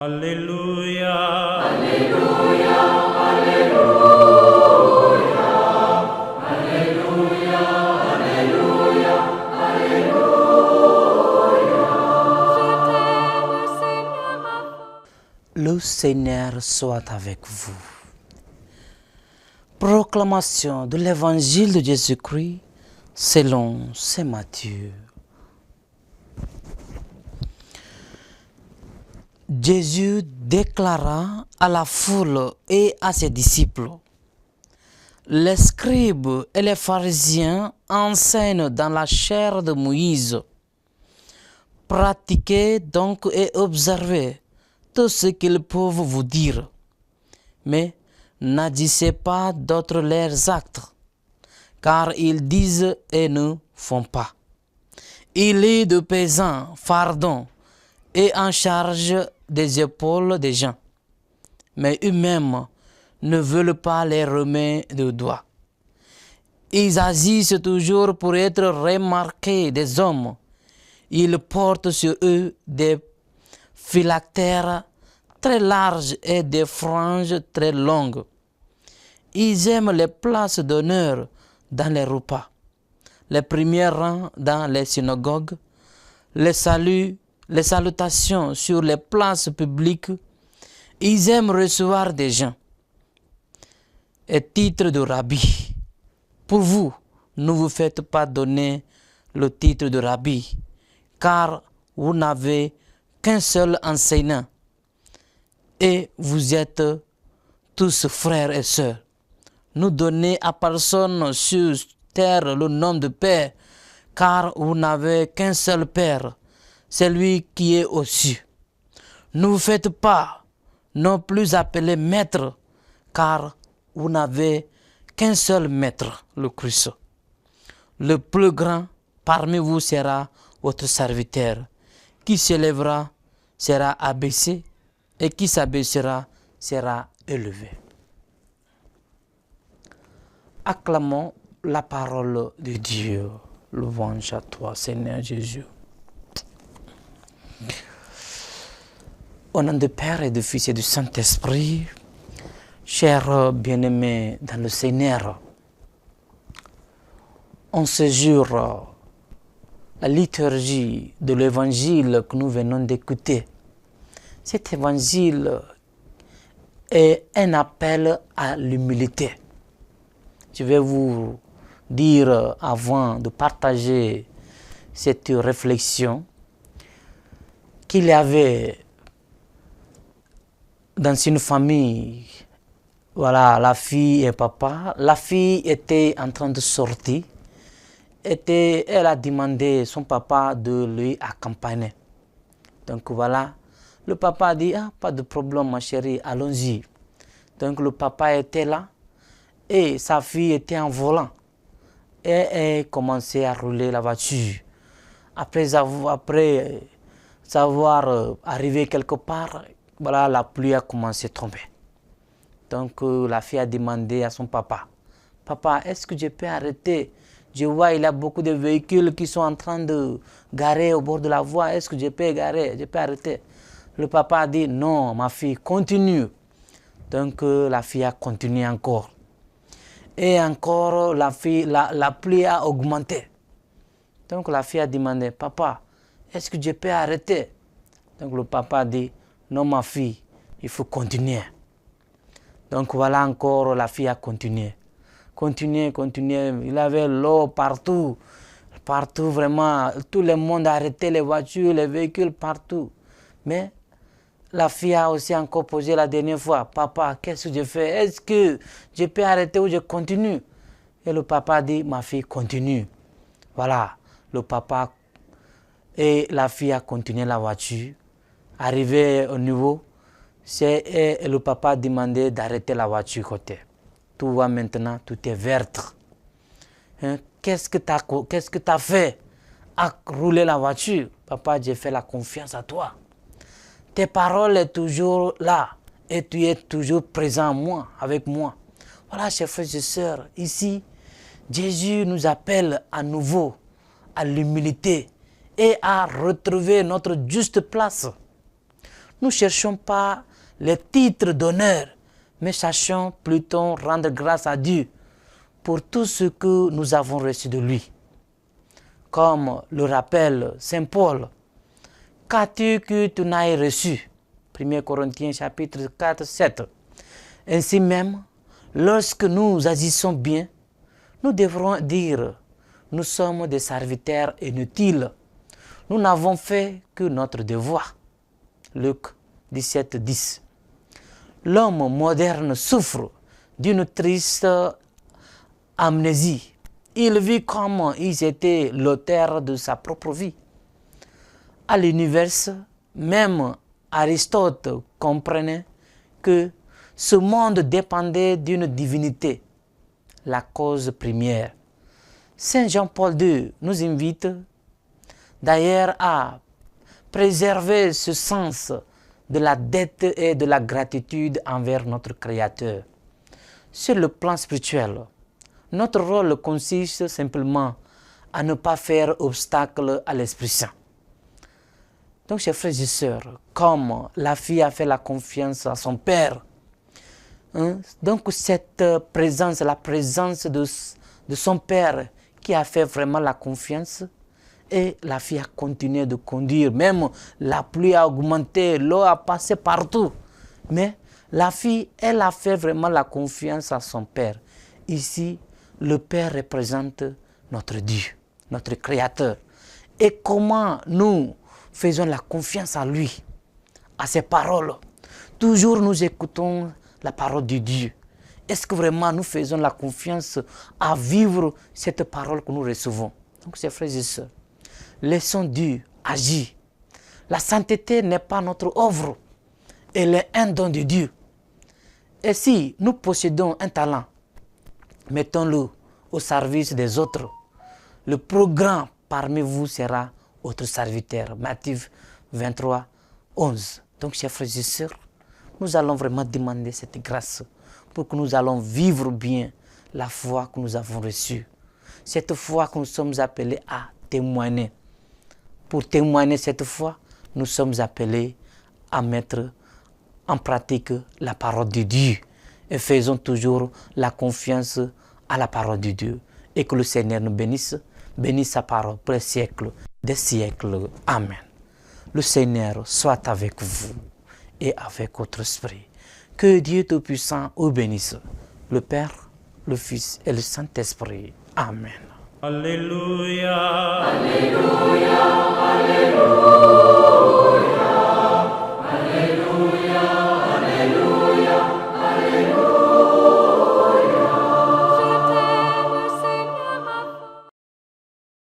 Alléluia. Alléluia, Alléluia, Alléluia, Alléluia, Alléluia. Le Seigneur soit avec vous. Proclamation de l'Évangile de Jésus-Christ selon saint Matthieu. Jésus déclara à la foule et à ses disciples: les scribes et les pharisiens enseignent dans la chair de Moïse. Pratiquez donc et observez tout ce qu'ils peuvent vous dire, mais n'agissez pas d'autres leurs actes, car ils disent et ne font pas. Il est de pesants fardons et en charge des épaules des gens, mais eux-mêmes ne veulent pas les remettre de doigt. Ils agissent toujours pour être remarqués des hommes. Ils portent sur eux des phylactères très larges et des franges très longues. Ils aiment les places d'honneur dans les repas, les premiers rangs dans les synagogues, les salutations sur les places publiques. Ils aiment recevoir des gens et titre de rabbi. Pour vous, ne vous faites pas donner le titre de rabbi, car vous n'avez qu'un seul enseignant et vous êtes tous frères et sœurs. Ne donnez à personne sur terre le nom de Père, car vous n'avez qu'un seul Père, celui qui est aux cieux. Ne vous faites pas non plus appeler maître, car vous n'avez qu'un seul maître, le Christ. Le plus grand parmi vous sera votre serviteur. Qui s'élèvera sera abaissé, et qui s'abaissera sera élevé. Acclamons la parole de Dieu. Louange à toi, Seigneur Jésus. Au nom du Père et du Fils et du Saint-Esprit, chers bien-aimés dans le Seigneur, on se jure la liturgie de l'évangile que nous venons d'écouter. Cet évangile est un appel à l'humilité. Je vais vous dire, avant de partager cette réflexion, qu'il y avait dans une famille, la fille et papa. La fille était en train de sortir. Elle a demandé à son papa de lui accompagner. Donc le papa a dit: pas de problème ma chérie, allons-y. Donc le papa était là et sa fille était en volant. Et elle commençait à rouler la voiture. Après avoir arrivé quelque part, la pluie a commencé à tomber. Donc la fille a demandé à son papa: papa, est-ce que je peux arrêter? Je vois il y a beaucoup de véhicules qui sont en train de garer au bord de la voie. Est-ce que je peux garer? Je peux arrêter? Le papa a dit: non, ma fille, continue. Donc la fille a continué encore. Et encore, la pluie a augmenté. Donc la fille a demandé: papa, est-ce que je peux arrêter? Donc le papa a dit: non ma fille, il faut continuer. Donc encore, la fille a continué. Continuer. Il y avait l'eau partout. Partout vraiment, tout le monde a arrêté les voitures, les véhicules partout. Mais la fille a aussi encore posé la dernière fois: papa, qu'est-ce que je fais? Est-ce que je peux arrêter ou je continue? Et le papa a dit: ma fille, continue. Le papa et la fille a continué la voiture. Arrivé au niveau, le papa a demandé d'arrêter la voiture côté. Tout va maintenant, tout est vert. Qu'est-ce que tu as fait à rouler la voiture? Papa, j'ai fait la confiance à toi. Tes paroles sont toujours là et tu es toujours présent avec moi. Chers frères et sœurs, ici, Jésus nous appelle à nouveau à l'humilité et à retrouver notre juste place. ne cherchons pas les titres d'honneur, mais sachons plutôt rendre grâce à Dieu pour tout ce que nous avons reçu de lui. Comme le rappelle Saint Paul, qu'as-tu que tu n'aies reçu? 1 Corinthiens chapitre 4, 7. Ainsi même, lorsque nous agissons bien, nous devrons dire, nous sommes des serviteurs inutiles. Nous n'avons fait que notre devoir. Luc 17, 10. L'homme moderne souffre d'une triste amnésie. Il vit comme il était l'auteur de sa propre vie. À l'univers, même Aristote comprenait que ce monde dépendait d'une divinité, la cause première. Saint Jean-Paul II nous invite d'ailleurs à préserver ce sens de la dette et de la gratitude envers notre Créateur. Sur le plan spirituel, notre rôle consiste simplement à ne pas faire obstacle à l'Esprit Saint. Donc, chers frères et sœurs, comme la fille a fait la confiance à son père, donc cette présence, la présence de son père qui a fait vraiment la confiance, et la fille a continué de conduire. Même la pluie a augmenté, l'eau a passé partout. Mais la fille, elle a fait vraiment la confiance à son père. Ici, le père représente notre Dieu, notre Créateur. Et comment nous faisons la confiance à lui, à ses paroles. Toujours nous écoutons la parole de Dieu. Est-ce que vraiment nous faisons la confiance à vivre cette parole que nous recevons? Donc, chers frères et sœurs, laissons Dieu agir. La sainteté n'est pas notre œuvre, elle est un don de Dieu. Et si nous possédons un talent, mettons-le au service des autres. Le plus grand parmi vous sera votre serviteur. Matthieu 23, 11. Donc, chers frères et sœurs, nous allons vraiment demander cette grâce pour que nous allons vivre bien la foi que nous avons reçue. Cette foi que nous sommes appelés à témoigner. Pour témoigner cette foi, nous sommes appelés à mettre en pratique la parole de Dieu. Et faisons toujours la confiance à la parole de Dieu. Et que le Seigneur nous bénisse sa parole pour les siècles des siècles. Amen. Le Seigneur soit avec vous et avec votre esprit. Que Dieu Tout-Puissant vous bénisse, le Père, le Fils et le Saint-Esprit. Amen. Alléluia. Alléluia, Alléluia.